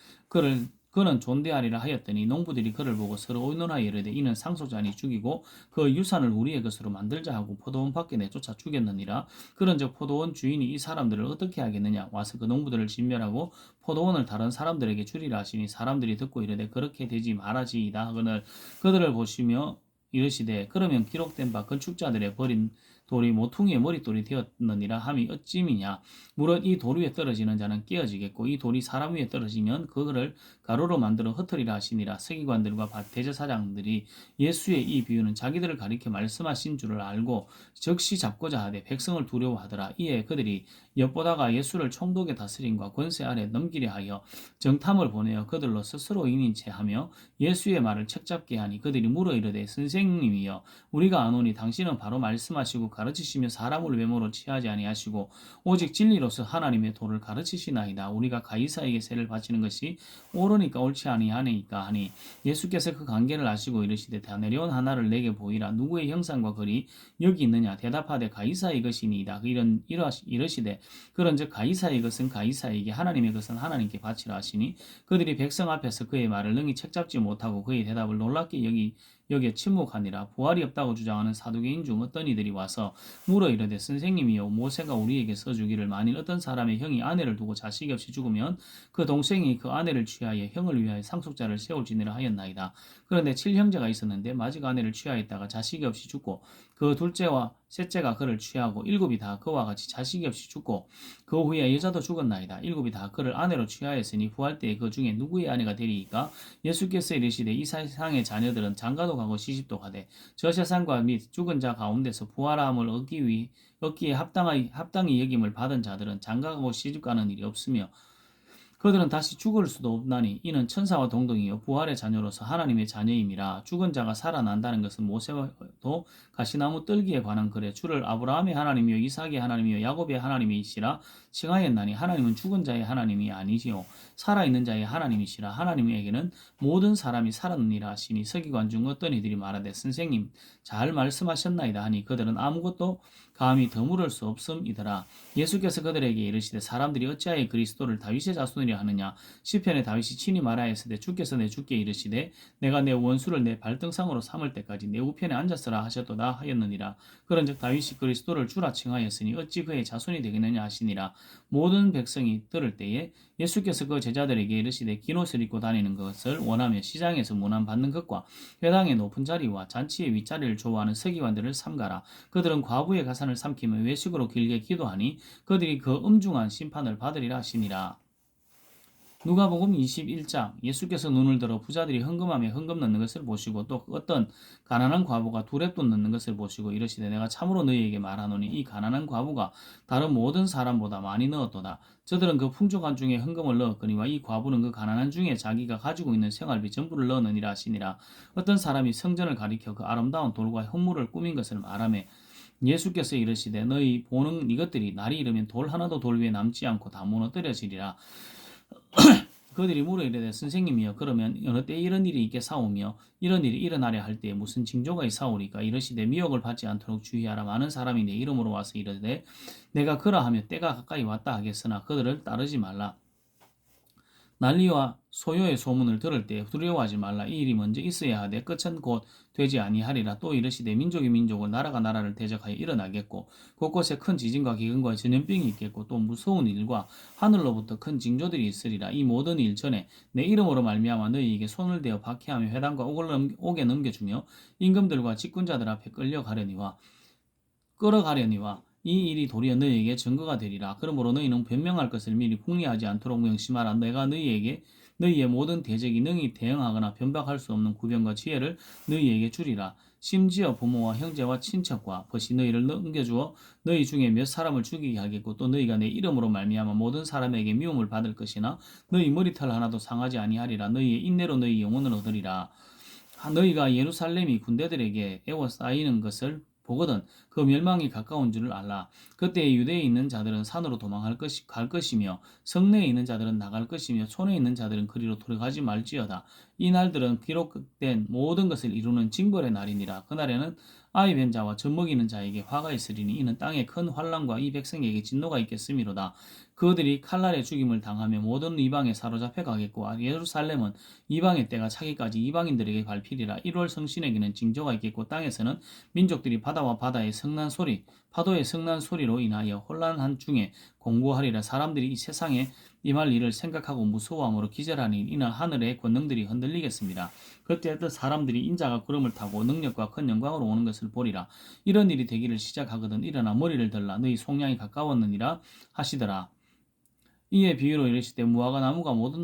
그는 존대하리라 하였더니 농부들이 그를 보고 서로 의논하여 이르되 이는 상속자니 죽이고 그 유산을 우리의 것으로 만들자 하고 포도원 밖에 내쫓아 죽였느니라. 그런즉 포도원 주인이 이 사람들을 어떻게 하겠느냐 와서 그 농부들을 진멸하고 포도원을 다른 사람들에게 주리라 하시니 사람들이 듣고 이르되 그렇게 되지 말아지이다 하거늘 그들을 보시며 이르시되 그러면 기록된 바 건축자들의 버린 돌이 모퉁이의 머릿돌이 되었느니라 함이 어찌미냐. 무릇 이 돌 위에 떨어지는 자는 깨어지겠고 이 돌이 사람 위에 떨어지면 그거를 가루로 만들어 흩으리라 하시니라. 서기관들과 대제사장들이 예수의 이 비유는 자기들을 가리켜 말씀하신 줄을 알고 즉시 잡고자 하되 백성을 두려워하더라. 이에 그들이 엿보다가 예수를 총독의 다스림과 권세 아래 넘기려 하여 정탐을 보내어 그들로 스스로 인인 채 하며 예수의 말을 책잡게 하니 그들이 물어 이르되 선생님이여 우리가 아노니 당신은 바로 말씀하시고 가르치시며 사람을 외모로 취하지 아니하시고 오직 진리로서 하나님의 도를 가르치시나이다. 우리가 가이사에게 세를 바치는 것이 옳으니까 옳지 아니하니까 하니 예수께서 그 관계를 아시고 이르시되 다 내려온 하나를 내게 보이라. 누구의 형상과 글이 여기 있느냐. 대답하되 가이사의 것이니이다. 이르시되 그런즉 가이사의 것은 가이사에게 하나님의 것은 하나님께 바치라 하시니 그들이 백성 앞에서 그의 말을 능히 책잡지 못하고 그의 대답을 놀랍게 여기에 침묵하니라. 부활이 없다고 주장하는 사두개인 중 어떤 이들이 와서 물어 이르되 선생님이여 모세가 우리에게 써주기를 만일 어떤 사람의 형이 아내를 두고 자식이 없이 죽으면 그 동생이 그 아내를 취하여 형을 위하여 상속자를 세울지니라 하였나이다. 그런데 7형제가 있었는데 마지막 아내를 취하였다가 자식이 없이 죽고 그 둘째와 셋째가 그를 취하고 일곱이 다 그와 같이 자식이 없이 죽고 그 후에 여자도 죽었나이다. 일곱이 다 그를 아내로 취하였으니 부활 때에 그 중에 누구의 아내가 되리이까. 예수께서 이르시되 이 세상의 자녀들은 장가도 가고 시집도 가되 저 세상과 및 죽은 자 가운데서 부활함을 얻기에 합당히 여김을 받은 자들은 장가가고 시집가는 일이 없으며 그들은 다시 죽을 수도 없나니 이는 천사와 동등이요 부활의 자녀로서 하나님의 자녀임이라. 죽은 자가 살아난다는 것은 모세도 가시나무 떨기에 관한 글에 주를 아브라함의 하나님이요 이삭의 하나님이요 야곱의 하나님이시라 칭하였나니 하나님은 죽은 자의 하나님이 아니시요 살아있는 자의 하나님이시라. 하나님에게는 모든 사람이 살았느니라 하시니 서기관 중 어떤 이들이 말하되 선생님 잘 말씀하셨나이다 하니 그들은 아무것도 감히 더 물을 수 없음이더라. 예수께서 그들에게 이르시되 사람들이 어찌하여 그리스도를 다윗의 자손이라 하느냐. 시편에 다윗이 친히 말하였으되 주께서 내 주께 이르시되 내가 내 원수를 내 발등상으로 삼을 때까지 내 우편에 앉았으라 하셨도다 하였느니라. 그런즉 다윗이 그리스도를 주라 칭하였으니 어찌 그의 자손이 되겠느냐 하시니라. 모든 백성이 들을 때에 예수께서 그 제자들에게 이르시되 긴 옷을 입고 다니는 것을 원하며 시장에서 문안 받는 것과 회당의 높은 자리와 잔치의 윗자리를 좋아하는 서기관들을 삼가라. 그들은 과부의 가산을 삼키며 외식으로 길게 기도하니 그들이 그 엄중한 심판을 받으리라 하시니라. 누가복음 21장. 예수께서 눈을 들어 부자들이 헌금함에 헌금 넣는 것을 보시고 또 어떤 가난한 과부가 두렙돈 넣는 것을 보시고 이르시되 내가 참으로 너희에게 말하노니 이 가난한 과부가 다른 모든 사람보다 많이 넣었도다. 저들은 그 풍족한 중에 헌금을 넣었거니와 이 과부는 그 가난한 중에 자기가 가지고 있는 생활비 전부를 넣느니라 하시니라. 어떤 사람이 성전을 가리켜 그 아름다운 돌과 현물을 꾸민 것을 말하며 예수께서 이르시되 너희 보는 이것들이 날이 이르면 돌 하나도 돌 위에 남지 않고 다 무너뜨려지리라. 그들이 물어 이르되 선생님이여 그러면 어느 때 이런 일이 있게 사오며 이런 일이 일어나려 할 때에 무슨 징조가 있사오리까. 이르시되 미혹을 받지 않도록 주의하라. 많은 사람이 내 이름으로 와서 이르되 내가 그러하며 때가 가까이 왔다 하겠으나 그들을 따르지 말라. 난리와 소요의 소문을 들을 때 두려워하지 말라. 이 일이 먼저 있어야 하되 끝은 곧 되지 아니하리라. 또 이르시되 민족이 민족을 나라가 나라를 대적하여 일어나겠고 곳곳에 큰 지진과 기근과 전염병이 있겠고 또 무서운 일과 하늘로부터 큰 징조들이 있으리라. 이 모든 일 전에 내 이름으로 말미암아 너희에게 손을 대어 박해하며 회당과 옥에 넘겨주며 임금들과 직군자들 앞에 끌어가려니와 이 일이 도리어 너희에게 증거가 되리라. 그러므로 너희는 변명할 것을 미리 궁리하지 않도록 명심하라. 내가 너희의 모든 대적이 능히 대응하거나 변박할 수 없는 구변과 지혜를 너희에게 주리라. 심지어 부모와 형제와 친척과 벗이 너희를 넘겨주어 너희 중에 몇 사람을 죽이게 하겠고 또 너희가 내 이름으로 말미암아 모든 사람에게 미움을 받을 것이나 너희 머리털 하나도 상하지 아니하리라. 너희의 인내로 너희 영혼을 얻으리라. 너희가 예루살렘이 군대들에게 에워싸이는 것을 보거든 그 멸망이 가까운 줄을 알라. 그때 유대에 있는 자들은 산으로 갈 것이며 성내에 있는 자들은 나갈 것이며 촌에 있는 자들은 그리로 들어가지 말지어다. 이 날들은 기록된 모든 것을 이루는 징벌의 날이니라. 그날에는 아이 뵌 자와 젖먹이는 자에게 화가 있으리니 이는 땅에 큰 환난과 이 백성에게 진노가 있겠음이로다. 그들이 칼날에 죽임을 당하며 모든 이방에 사로잡혀 가겠고 예루살렘은 이방의 때가 차기까지 이방인들에게 밟히리라. 1월 성신에게는 징조가 있겠고 땅에서는 민족들이 바다와 파도의 성난 소리로 인하여 혼란한 중에 공고하리라. 사람들이 이 세상에 임할 일을 생각하고 무서워함으로 기절하니 이는 하늘의 권능들이 흔들리겠습니다. 그때 어떤 사람들이 인자가 구름을 타고 능력과 큰 영광으로 오는 것을 보리라. 이런 일이 되기를 시작하거든 일어나 머리를 들라 너희 속량이 가까웠느니라 하시더라. 이에 비유로 이르시되 무화과 나무와 모든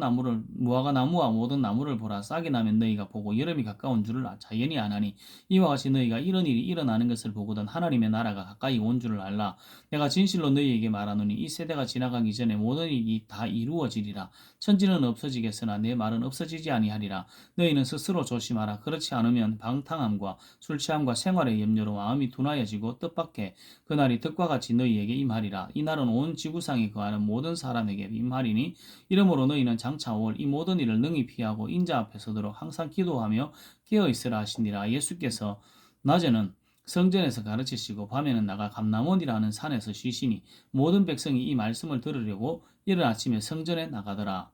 나무를 보라. 싹이 나면 너희가 보고 여름이 가까운 줄을 자연히 아나니 이와 같이 너희가 이런 일이 일어나는 것을 보거든 하나님의 나라가 가까이 온 줄을 알라. 내가 진실로 너희에게 말하노니 이 세대가 지나가기 전에 모든 일이 다 이루어지리라. 천지는 없어지겠으나 내 말은 없어지지 아니하리라. 너희는 스스로 조심하라. 그렇지 않으면 방탕함과 술 취함과 생활의 염려로 마음이 둔하여지고 뜻밖의 그날이 득과 같이 너희에게 임하리라. 이 날은 온 지구상에 거하는 모든 사람에게 임하리니 이러므로 너희는 장차 올 이 모든 일을 능히 피하고 인자 앞에 서도록 항상 기도하며 깨어있으라 하시니라. 예수께서 낮에는 성전에서 가르치시고 밤에는 나가 감람원이라는 산에서 쉬시니 모든 백성이 이 말씀을 들으려고 이른 아침에 성전에 나가더라.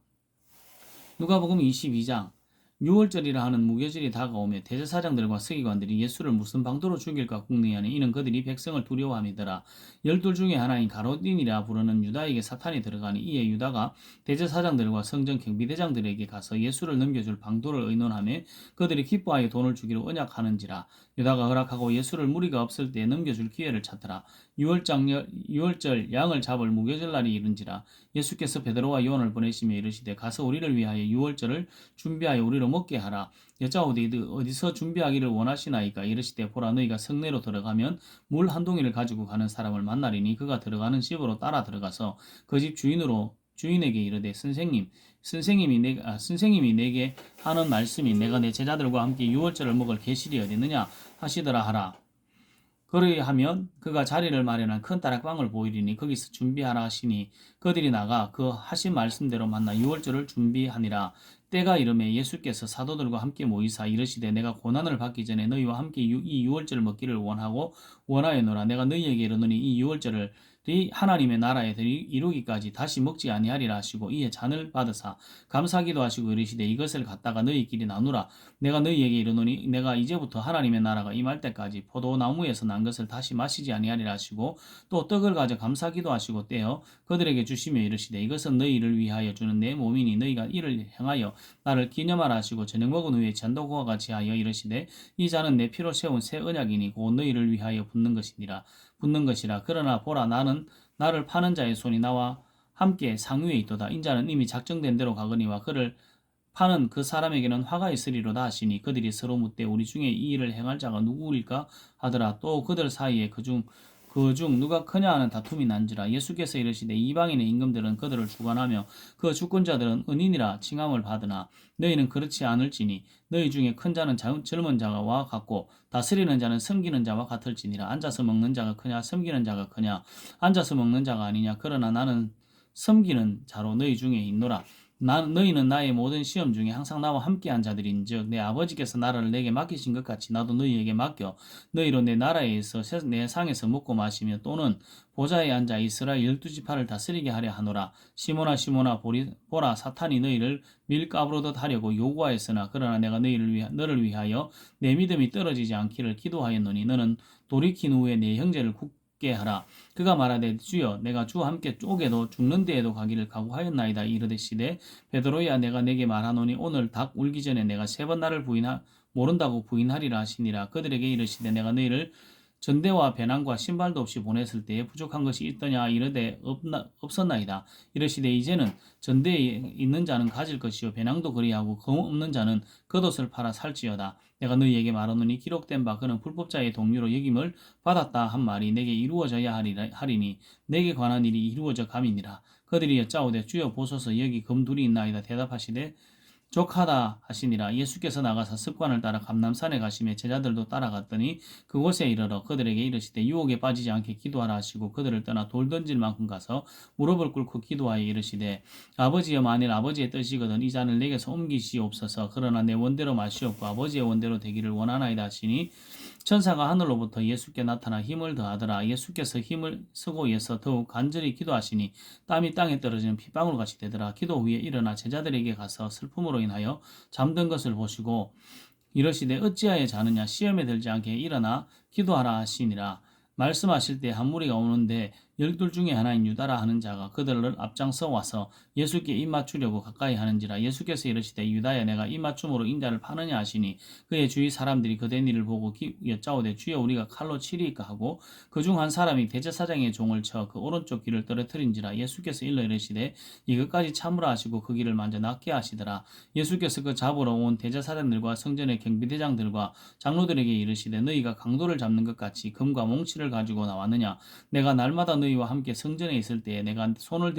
누가복음 22장 6월절이라 하는 무교절이 다가오며 대제사장들과 서기관들이 예수를 무슨 방도로 죽일까 궁리하니 이는 그들이 백성을 두려워함이더라. 12 중에 하나인 가롯딘이라 부르는 유다에게 사탄이 들어가니 이에 유다가 대제사장들과 성전 경비대장들에게 가서 예수를 넘겨줄 방도를 의논하며 그들이 기뻐하여 돈을 주기로 언약하는지라. 유다가 허락하고 예수를 무리가 없을 때 넘겨줄 기회를 찾더라. 6월절 양을 잡을 무교절날이 이른지라. 예수께서 베드로와 요한을 보내시며 이르시되 가서 우리를 위하여 6월절을 준비하여 우리로 먹게 하라. 여짜오되 어디서 준비하기를 원하시나이까. 이르시되 보라 너희가 성내로 들어가면 물 한 동이를 가지고 가는 사람을 만나리니 그가 들어가는 집으로 따라 들어가서 그 집 주인에게 이르되 선생님이 내게 하는 말씀이 내가 내 제자들과 함께 6월절을 먹을 계실이 어디느냐 하시더라 하라. 그리하면 그가 자리를 마련한 큰 다락방을 보이리니 거기서 준비하라 하시니 그들이 나가 그 하신 말씀대로 만나 6월절을 준비하니라. 때가 이르매 예수께서 사도들과 함께 모이사 이르시되 내가 고난을 받기 전에 너희와 함께 이 6월절을 먹기를 원하였노라. 내가 너희에게 이르노니 이 6월절을 하나님의 나라에 이루기까지 다시 먹지 아니하리라 하시고 이에 잔을 받으사 감사기도 하시고 이르시되 이것을 갖다가 너희끼리 나누라. 내가 너희에게 이르노니 내가 이제부터 하나님의 나라가 임할 때까지 포도나무에서 난 것을 다시 마시지 아니하리라 하시고 또 떡을 가져 감사기도 하시고 떼어 그들에게 주시며 이르시되 이것은 너희를 위하여 주는 내 몸이니 너희가 이를 행하여 나를 기념하라 하시고 저녁 먹은 후에 잔도구와 같이 하여 이르시되 이 잔은 내 피로 세운 새 언약이니 곧 너희를 위하여 붓는 것이라. 그러나 보라 나를 파는 자의 손이 나와 함께 상위에 있도다. 인자는 이미 작정된 대로 가거니와 그를 파는 그 사람에게는 화가 있으리로다 하시니 그들이 서로 묻되 우리 중에 이 일을 행할 자가 누구일까 하더라. 또 그들 사이에 그중 누가 크냐 하는 다툼이 난지라. 예수께서 이르시되 이방인의 임금들은 그들을 주관하며 그 주권자들은 은인이라 칭함을 받으나 너희는 그렇지 않을지니 너희 중에 큰 자는 젊은 자와 같고 다스리는 자는 섬기는 자와 같을지니라. 앉아서 먹는 자가 크냐 섬기는 자가 크냐. 앉아서 먹는 자가 아니냐. 그러나 나는 섬기는 자로 너희 중에 있노라. 너희는 나의 모든 시험 중에 항상 나와 함께한 자들인즉 내 아버지께서 나라를 내게 맡기신 것 같이 나도 너희에게 맡겨 너희로 내 나라에서 내 상에서 먹고 마시며 또는 보좌에 앉아 이스라엘 12지파를 다스리게 하려 하노라. 시몬아 보라 사탄이 너희를 밀가부르듯 하려고 요구하였으나 그러나 내가 너를 위하여 내 믿음이 떨어지지 않기를 기도하였노니 너는 돌이킨 후에 내 형제를 굳게 하라. 그가 말하되 주여 내가 주와 함께 쪼개도 죽는 데에도 가기를 각오하였나이다. 이르시되 베드로야 내가 내게 말하노니 오늘 닭 울기 전에 내가 3번 나를 모른다고 부인하리라 하시니라. 그들에게 이르시되 내가 너희를 전대와 배낭과 신발도 없이 보냈을 때에 부족한 것이 있더냐 이르되 없었나이다. 이르시되 이제는 전대에 있는 자는 가질 것이요 배낭도 그리하고 없는 자는 겉옷을 팔아 살지어다. 내가 너희에게 말하노니 기록된 바 그는 불법자의 동료로 여김을 받았다 한 말이 내게 이루어져야 하리니 내게 관한 일이 이루어져 감이니라. 그들이 여짜오되 주여 보소서 여기 금 둘이 있나이다. 대답하시되 족하다 하시니라. 예수께서 나가서 습관을 따라 감람산에 가시며 제자들도 따라갔더니 그곳에 이르러 그들에게 이르시되 유혹에 빠지지 않게 기도하라 하시고 그들을 떠나 돌 던질 만큼 가서 무릎을 꿇고 기도하여 이르시되 아버지여 만일 아버지의 뜻이거든 이 잔을 내게서 옮기시옵소서. 그러나 내 원대로 마시옵고 아버지의 원대로 되기를 원하나이다 하시니 천사가 하늘로부터 예수께 나타나 힘을 더하더라. 예수께서 힘을 쓰고 예서 더욱 간절히 기도하시니 땀이 땅에 떨어지는 핏방울 같이 되더라. 기도 후에 일어나 제자들에게 가서 슬픔으로 인하여 잠든 것을 보시고 이러시되 어찌하여 자느냐 시험에 들지 않게 일어나 기도하라 하시니라. 말씀하실 때 한 무리가 오는데 열둘 중에 하나인 유다라 하는 자가 그들을 앞장서 와서 예수께 입맞추려고 가까이 하는지라 예수께서 이르시되 유다야 내가 입맞춤으로 인자를 파느냐 하시니 그의 주위 사람들이 그된 일을 보고 여짜오되 주여 우리가 칼로 치리이까 하고 그중 한 사람이 대제사장의 종을 쳐 그 오른쪽 귀를 떨어뜨린지라 예수께서 일러 이르시되 이것까지 참으라 하시고 그 귀를 만져 낫게 하시더라. 예수께서 그 잡으러 온 대제사장들과 성전의 경비대장들과 장로들에게 이르시되 너희가 강도를 잡는 것 같이 금과 몽치를 가지고 나왔느냐 내가 날마다 너희와 함께 성전에 있을 때에 내가 손을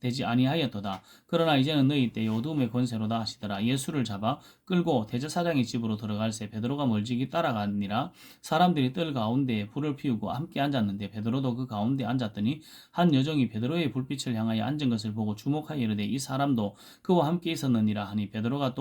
되지 아니하였도다. 그러나 이제는 너희 때에 어둠의 권세로다 하시더라. 예수를 잡아 끌고 대제사장의 집으로 들어갈새 베드로가 멀찍이 따라가니라. 사람들이 뜰 가운데에 불을 피우고 함께 앉았는데 베드로도 그 가운데 앉았더니 한 여종이 베드로의 불빛을 향하여 앉은 것을 보고 주목하여 이르되 이 사람도 그와 함께 있었느니라 하니 베드로가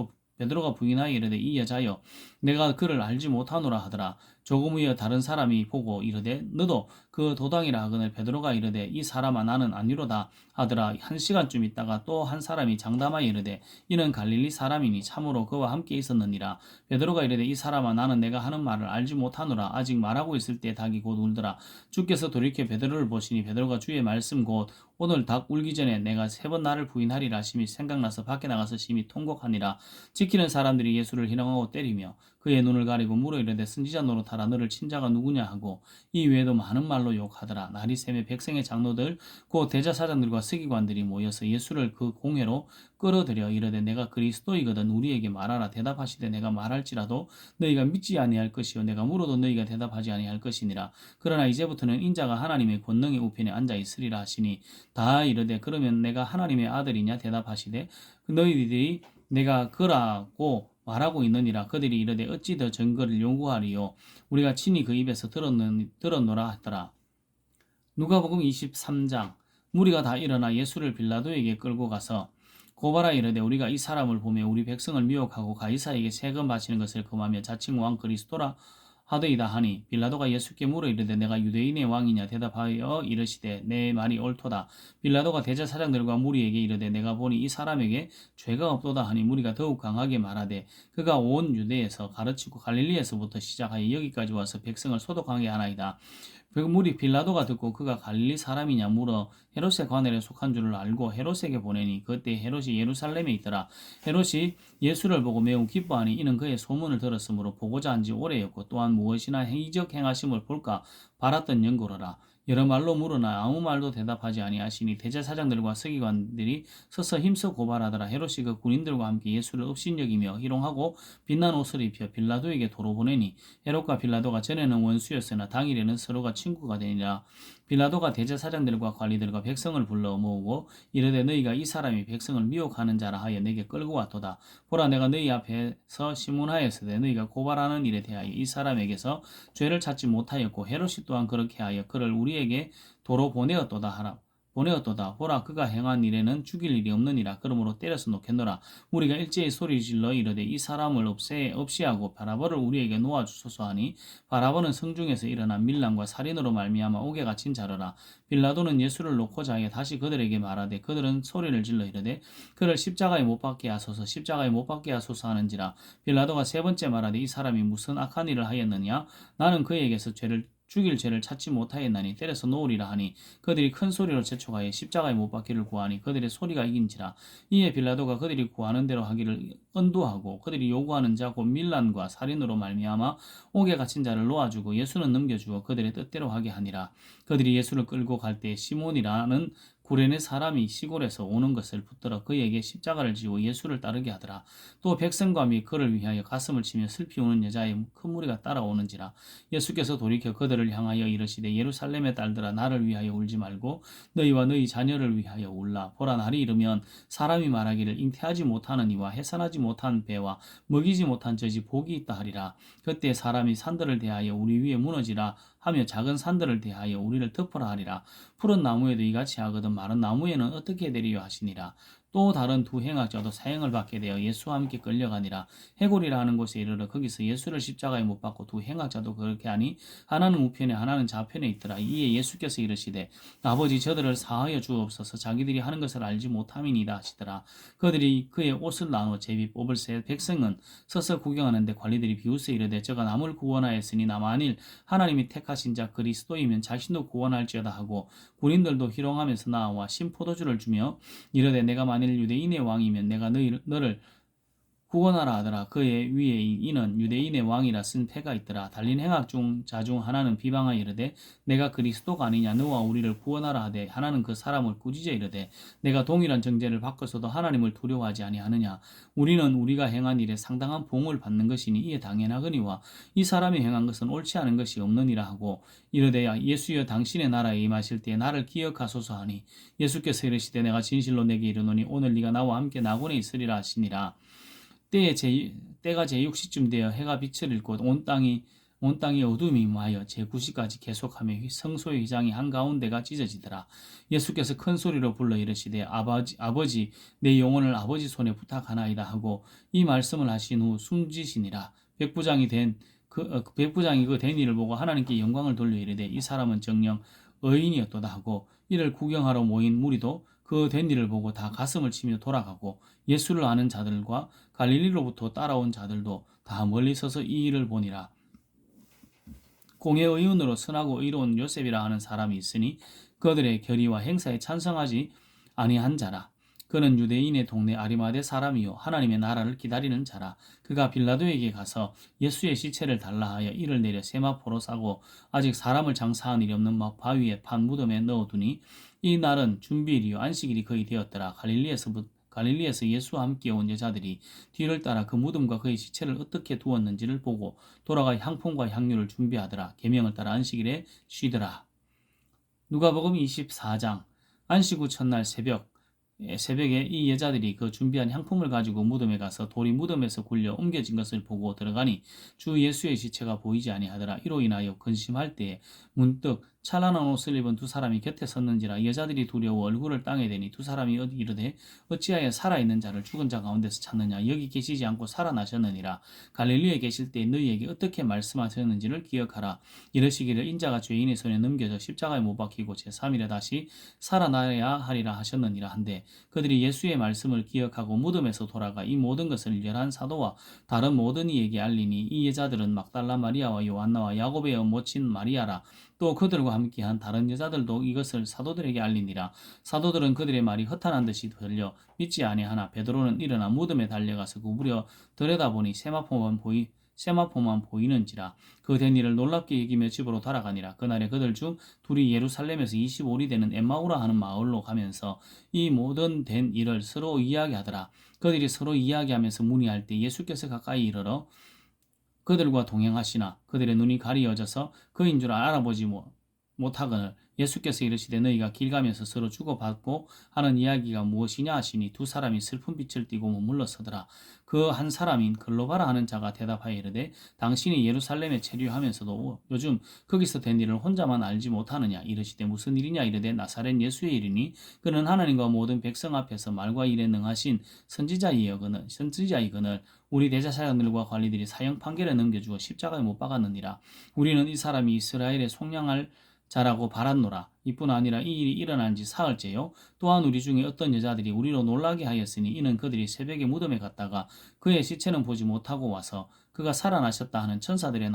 부인하여 이르되 이 여자여 내가 그를 알지 못하노라 하더라. 조금 후에 다른 사람이 보고 이르되 너도 그 도당이라 하거늘 베드로가 이르되 이 사람아 나는 아니로다 하더라. 한 시간쯤 있다가 또 한 사람이 장담하여 이르되 이는 갈릴리 사람이니 참으로 그와 함께 있었느니라. 베드로가 이르되 이 사람아 나는 내가 하는 말을 알지 못하노라. 아직 말하고 있을 때 닭이 곧 울더라. 주께서 돌이켜 베드로를 보시니 베드로가 주의 말씀 곧 오늘 닭 울기 전에 내가 세 번 나를 부인하리라 하심이 생각나서 밖에 나가서 심히 통곡하니라. 지키는 사람들이 예수를 희롱하고 때리며 그의 눈을 가리고 물어 이르되 선지자 노릇하라 너를 친자가 누구냐 하고 이 외에도 많은 말로 욕하더라. 날이 새매 백성의 장로들 곧 대제사장들과 서기관들이 모여서 예수를 그 공회로 끌어들여 이르되 내가 그리스도이거든 우리에게 말하라. 대답하시되 내가 말할지라도 너희가 믿지 아니할 것이요 내가 물어도 너희가 대답하지 아니할 것이니라. 그러나 이제부터는 인자가 하나님의 권능의 우편에 앉아 있으리라 하시니 다 이르되 그러면 내가 하나님의 아들이냐 대답하시되 너희들이 내가 그라고 말하고 있느니라. 그들이 이르되 어찌 더 증거를 요구하리요 우리가 친히 그 입에서 들었노라 하더라. 누가복음 23장 무리가 다 일어나 예수를 빌라도에게 끌고 가서 고발하여 이르되 우리가 이 사람을 보며 우리 백성을 미혹하고 가이사에게 세금 바치는 것을 금하며 자칭 왕 그리스도라 하더이다 하니 빌라도가 예수께 물어 이르되 내가 유대인의 왕이냐 대답하여 이르시되 내 말이 옳도다. 빌라도가 대제사장들과 무리에게 이르되 내가 보니 이 사람에게 죄가 없도다 하니 무리가 더욱 강하게 말하되 그가 온 유대에서 가르치고 갈릴리에서부터 시작하여 여기까지 와서 백성을 소독하게 하나이다. 무리 빌라도가 듣고 그가 갈릴리 사람이냐 물어 헤롯의 관할에 속한 줄을 알고 헤롯에게 보내니 그때 헤롯이 예루살렘에 있더라. 헤롯이 예수를 보고 매우 기뻐하니 이는 그의 소문을 들었으므로 보고자 한 지 오래였고 또한 무엇이나 이적 행하심을 볼까 바랐던 연고로라. 여러 말로 물으나 아무 말도 대답하지 아니하시니 대제사장들과 서기관들이 서서 힘써 고발하더라. 헤롯이 그 군인들과 함께 예수를 업신여기며 희롱하고 빛난 옷을 입혀 빌라도에게 도로 보내니 헤롯과 빌라도가 전에는 원수였으나 당일에는 서로가 친구가 되니라. 빌라도가 대제사장들과 관리들과 백성을 불러 모으고 이르되 너희가 이 사람이 백성을 미혹하는 자라 하여 내게 끌고 왔도다. 보라 내가 너희 앞에서 심문하였으되 너희가 고발하는 일에 대하여 이 사람에게서 죄를 찾지 못하였고 헤롯이 또한 그렇게 하여 그를 우리에게 도로 보내었도다. 보라 그가 행한 일에는 죽일 일이 없느니라. 그러므로 때려서 놓겠노라. 우리가 일제히 소리질러 이르되 이 사람을 없이하고 바라바를 우리에게 놓아주소서 하니 바라바는 성중에서 일어난 밀란과 살인으로 말미암아 옥에 갇힌 자로라. 빌라도는 예수를 놓고자 하여 다시 그들에게 말하되 그들은 소리를 질러 이르되 그를 십자가에 못 박게 하소서 십자가에 못 박게 하소서 하는지라. 빌라도가 세 번째 말하되 이 사람이 무슨 악한 일을 하였느냐 나는 그에게서 죽일 죄를 찾지 못하였나니 때려서 놓으리라 하니 그들이 큰 소리로 재촉하여 십자가에 못 박기를 구하니 그들의 소리가 이긴지라. 이에 빌라도가 그들이 구하는 대로 하기를 언도하고 그들이 요구하는 자 곧 밀란과 살인으로 말미암아 옥에 갇힌 자를 놓아주고 예수는 넘겨주어 그들의 뜻대로 하게 하니라. 그들이 예수를 끌고 갈 때 시몬이라는 구레네 사람이 시골에서 오는 것을 붙들어 그에게 십자가를 지고 예수를 따르게 하더라. 또 백성과 및 그를 위하여 가슴을 치며 슬피 우는 여자의 큰 무리가 따라오는지라. 예수께서 돌이켜 그들을 향하여 이르시되 예루살렘의 딸들아 나를 위하여 울지 말고 너희와 너희 자녀를 위하여 울라. 보라 날이 이르면 사람이 말하기를 잉태하지 못하는 이와 해산하지 못한 배와 먹이지 못한 젖이 복이 있다 하리라. 그때 사람이 산들을 대하여 우리 위에 무너지라 하며 작은 산들을 대하여 우리를 덮으라 하리라. 푸른 나무에도 이같이 하거든 마른 나무에는 어떻게 되리요 하시니라. 또 다른 두 행악자도 사형을 받게 되어 예수와 함께 끌려가니라. 해골이라 하는 곳에 이르러 거기서 예수를 십자가에 못 박고 두 행악자도 그렇게 하니 하나는 우편에 하나는 좌편에 있더라. 이에 예수께서 이르시되 아버지 저들을 사하여 주옵소서 자기들이 하는 것을 알지 못함이니이다 하시더라. 그들이 그의 옷을 나누어 제비 뽑을새 백성은 서서 구경하는데 관리들이 비웃어 이르되 저가 남을 구원하였으니 나 만일 하나님이 택하신 자 그리스도이면 자신도 구원할지어다 하고 군인들도 희롱하면서 나와 신포도주를 주며 이르되 내가 만일 유대인의 왕이면 내가 너를 구원하라 하더라. 그의 위에 이는 유대인의 왕이라 쓴 패가 있더라. 달린 행악 중 자중 하나는 비방하여 이르되 내가 그리스도가 아니냐 너와 우리를 구원하라 하되 하나는 그 사람을 꾸짖어 이르되 내가 동일한 정죄를 받고서도 하나님을 두려워하지 아니하느냐. 우리는 우리가 행한 일에 상당한 봉을 받는 것이니 이에 당연하거니와 이 사람이 행한 것은 옳지 않은 것이 없느니라 하고 이르되 예수여 당신의 나라에 임하실 때에 나를 기억하소서 하니 예수께서 이르시되 내가 진실로 내게 이르노니 오늘 네가 나와 함께 낙원에 있으리라 하시니라. 때가 제6시쯤 되어 해가 빛을 잃고 온 땅이 어둠이 임하여 제9시까지 계속하며 성소의 휘장이 한가운데가 찢어지더라. 예수께서 큰 소리로 불러 이르시되 아버지 내 영혼을 아버지 손에 부탁하나이다 하고 이 말씀을 하신 후 숨지시니라. 백부장이 그 된 일을 보고 하나님께 영광을 돌려 이르되 이 사람은 정녕 의인이었도다 하고 이를 구경하러 모인 무리도 그 된 일을 보고 다 가슴을 치며 돌아가고 예수를 아는 자들과 갈릴리로부터 따라온 자들도 다 멀리 서서 이 일을 보니라. 공의 의원으로 선하고 의로운 요셉이라 하는 사람이 있으니 그들의 결의와 행사에 찬성하지 아니한 자라. 그는 유대인의 동네 아리마대 사람이요 하나님의 나라를 기다리는 자라. 그가 빌라도에게 가서 예수의 시체를 달라 하여 이를 내려 세마포로 싸고 아직 사람을 장사한 일이 없는 바위에 판 무덤에 넣어두니 이 날은 준비일이요 안식일이 거의 되었더라. 갈릴리에서 예수와 함께 온 여자들이 뒤를 따라 그 무덤과 그의 시체를 어떻게 두었는지를 보고 돌아가 향품과 향료를 준비하더라. 계명을 따라 안식일에 쉬더라. 누가복음 24장. 안식 후 첫날 새벽에 이 여자들이 그 준비한 향품을 가지고 무덤에 가서 돌이 무덤에서 굴려 옮겨진 것을 보고 들어가니 주 예수의 시체가 보이지 아니하더라. 이로 인하여 근심할 때에 문득 찬란한 옷을 입은 두 사람이 곁에 섰는지라. 여자들이 두려워 얼굴을 땅에 대니 두 사람이 이르되 어찌하여 살아있는 자를 죽은 자 가운데서 찾느냐. 여기 계시지 않고 살아나셨느니라. 갈릴리에 계실 때 너희에게 어떻게 말씀하셨는지를 기억하라. 이르시기를 인자가 죄인의 손에 넘겨져 십자가에 못 박히고 제3일에 다시 살아나야 하리라 하셨느니라 한데 그들이 예수의 말씀을 기억하고 무덤에서 돌아가 이 모든 것을 열한 사도와 다른 모든 이에게 알리니 이 여자들은 막달라 마리아와 요한나와 야곱의 모친 마리아라. 또 그들과 함께한 다른 여자들도 이것을 사도들에게 알리니라. 사도들은 그들의 말이 허탄한 듯이 들려 믿지 아니하나 베드로는 일어나 무덤에 달려가서 구부려 들여다보니 세마포만 보이는지라. 그 된 일을 놀랍게 여기며 집으로 돌아가니라. 그날에 그들 중 둘이 예루살렘에서 25리 되는 엠마우라 하는 마을로 가면서 이 모든 된 일을 서로 이야기하더라. 그들이 서로 이야기하면서 문의할 때 예수께서 가까이 이르러 그들과 동행하시나 그들의 눈이 가리어져서 그인 줄 알아보지 못하거늘 예수께서 이르시되 너희가 길 가면서 서로 주고받고 하는 이야기가 무엇이냐 하시니 두 사람이 슬픈 빛을 띠고 머물러 서더라. 그 한 사람인 글로바라 하는 자가 대답하여 이르되 당신이 예루살렘에 체류하면서도 요즘 거기서 된 일을 혼자만 알지 못하느냐. 이르시되 무슨 일이냐. 이르되 나사렛 예수의 일이니 그는 하나님과 모든 백성 앞에서 말과 일에 능하신 선지자이거늘 우리 대제사장들과 관리들이 사형 판결에 넘겨주어 십자가에 못 박았느니라. 우리는 이 사람이 이스라엘에 속량할 자라고 바랐노라. 이뿐 아니라 이 일이 일어난 지 사흘째요. 또한 우리 중에 어떤 여자들이 우리로 놀라게 하였으니 이는 그들이 새벽에 무덤에 갔다가 그의 시체는 보지 못하고 와서 그가 살아나셨다 하는 천사들의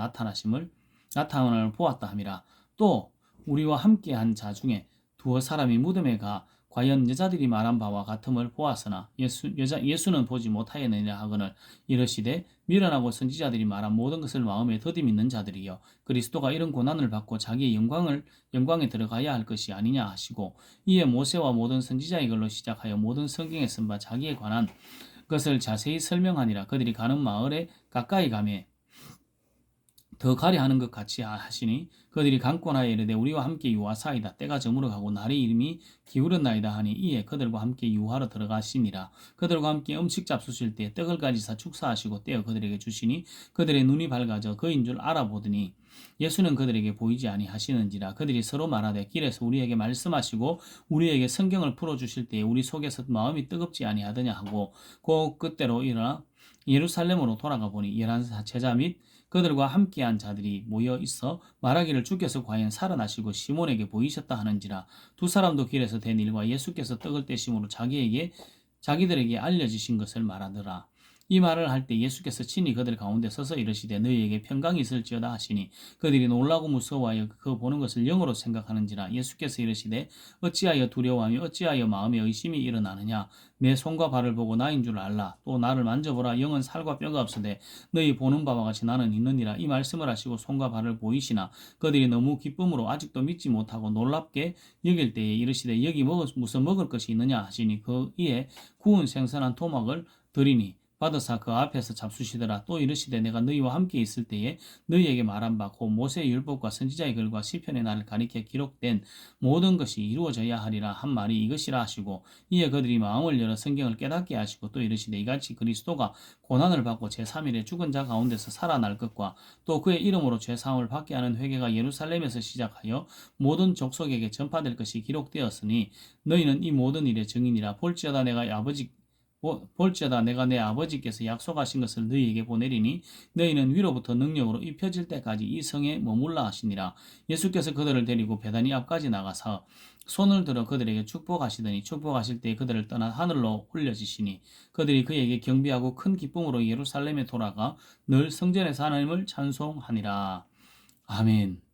나타남을 보았다 함이라. 또 우리와 함께한 자 중에 두어 사람이 무덤에 가 과연 여자들이 말한 바와 같음을 보았으나 예수는 보지 못하였느니라 하거늘 이르시되 미련하고 선지자들이 말한 모든 것을 마음에 더디 믿는 자들이여 그리스도가 이런 고난을 받고 자기의 영광에 들어가야 할 것이 아니냐 하시고 이에 모세와 모든 선지자의 글로 시작하여 모든 성경에 쓴 바 자기에 관한 것을 자세히 설명하니라. 그들이 가는 마을에 가까이 가매 더 가려 하는 것 같이 하시니 그들이 강권하여 이르되 우리와 함께 유하사이다. 때가 저물어 가고 날이 이름이 기울었나이다 하니 이에 그들과 함께 유하로 들어가시니라. 그들과 함께 음식 잡수실 때 떡을 가지사 축사하시고 떼어 그들에게 주시니 그들의 눈이 밝아져 그인 줄 알아보더니 예수는 그들에게 보이지 아니하시는지라. 그들이 서로 말하되 길에서 우리에게 말씀하시고 우리에게 성경을 풀어주실 때에 우리 속에서 마음이 뜨겁지 아니하더냐 하고 그 끝대로 일어나 예루살렘으로 돌아가 보니 11 제자 및 그들과 함께한 자들이 모여 있어 말하기를 주께서 과연 살아나시고 시몬에게 보이셨다 하는지라. 두 사람도 길에서 된 일과 예수께서 떡을 떼심으로 자기들에게 알려지신 것을 말하더라. 이 말을 할 때 예수께서 친히 그들 가운데 서서 이르시되 너희에게 평강이 있을지어다 하시니 그들이 놀라고 무서워하여 그 보는 것을 영으로 생각하는지라. 예수께서 이르시되 어찌하여 두려워하며 어찌하여 마음에 의심이 일어나느냐. 내 손과 발을 보고 나인 줄 알라. 또 나를 만져보라. 영은 살과 뼈가 없으되 너희 보는 바와 같이 나는 있느니라. 이 말씀을 하시고 손과 발을 보이시나 그들이 너무 기쁨으로 아직도 믿지 못하고 놀랍게 여길 때에 이르시되 여기 무슨 먹을 것이 있느냐 하시니 그 이에 구운 생선한 토막을 드리니 받으사 그 앞에서 잡수시더라. 또 이르시되 내가 너희와 함께 있을 때에 너희에게 말한 바 곧 모세의 율법과 선지자의 글과 시편의 날을 가리켜 기록된 모든 것이 이루어져야 하리라 한 말이 이것이라 하시고 이에 그들이 마음을 열어 성경을 깨닫게 하시고 또 이르시되 이같이 그리스도가 고난을 받고 제3일에 죽은 자 가운데서 살아날 것과 또 그의 이름으로 죄사함을 받게 하는 회개가 예루살렘에서 시작하여 모든 족속에게 전파될 것이 기록되었으니 너희는 이 모든 일의 증인이라. 볼지어다 내가 내 아버지께서 약속하신 것을 너희에게 보내리니 너희는 위로부터 능력으로 입혀질 때까지 이 성에 머물라 하시니라. 예수께서 그들을 데리고 베다니 앞까지 나가서 손을 들어 그들에게 축복하시더니 축복하실 때 그들을 떠나 하늘로 올려지시니 그들이 그에게 경배하고 큰 기쁨으로 예루살렘에 돌아가 늘 성전에서 하나님을 찬송하니라. 아멘.